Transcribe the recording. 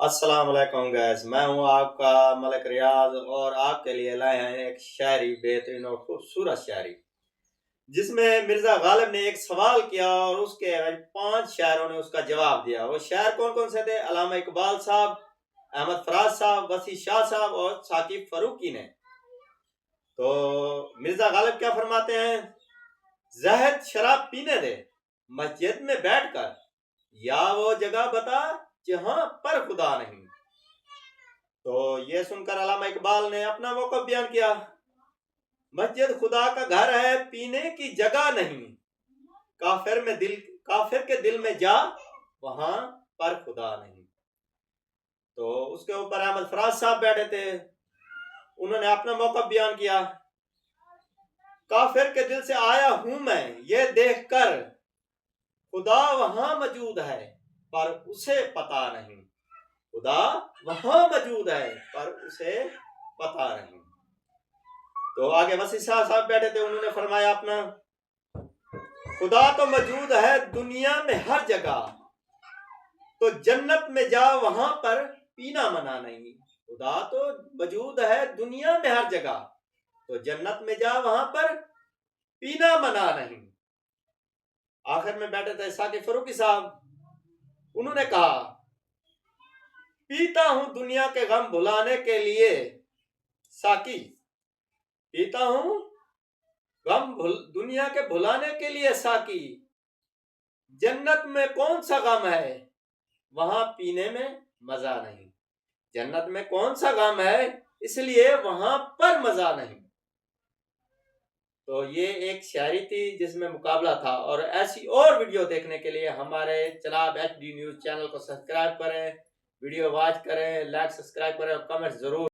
अस्सलाम वालेकुम गैस, मैं हूं आपका मलिक रियाज और आपके लिए लाए हैं एक शायरी, बेहतरीन और खूबसूरत शायरी जिसमें मिर्जा गालिब ने एक सवाल किया और उसके 5 शायरों ने उसका जवाब दिया। वो शायर कौन कौन से थे? अल्लामा इकबाल साहब, अहमद फराज साहब, वसी शाह साहब और साकिब फरूकी ने। तो मिर्जा गालिब क्या फरमाते हैं? जहद शराब पीने दे मस्जिद में बैठकर, या वो जगह बता जहां पर खुदा नहीं। तो ये सुनकर अल्लामा इकबाल ने अपना मौक़िफ़ बयान किया, मस्जिद खुदा का घर है, पीने की जगह नहीं। काफिर के दिल में जा, वहां पर खुदा नहीं। तो उसके ऊपर अहमद फराज साहब बैठे थे, उन्होंने अपना मौक़िफ़ बयान किया, काफिर के दिल से आया हूं मैं ये देखकर, खुदा वहां मौजूद है पर उसे पता नहीं। खुदा वहां मौजूद है पर उसे पता नहीं। तो आगे वसी शाह साहब बैठे थे, उन्होंने फरमाया अपना, खुदा तो मौजूद है दुनिया में हर जगह, तो जन्नत में जा वहां पर पीना मना नहीं। खुदा तो मौजूद है दुनिया में हर जगह, तो जन्नत में जा वहां पर पीना मना नहीं। आखिर में बैठे थे साकिब फरूकी साहब, उन्होंने कहा, पीता हूं दुनिया के गम भुलाने के लिए साकी, पीता हूं दुनिया के भुलाने के लिए साकी, जन्नत में कौन सा गम है वहां पीने में मजा नहीं। जन्नत में कौन सा गम है इसलिए वहां पर मजा नहीं। तो ये एक शायरी थी जिसमें मुकाबला था। और ऐसी और वीडियो देखने के लिए हमारे चनाब HD न्यूज़ चैनल को सब्सक्राइब करें, वीडियो वॉच करें, लाइक सब्सक्राइब करें और कमेंट जरूर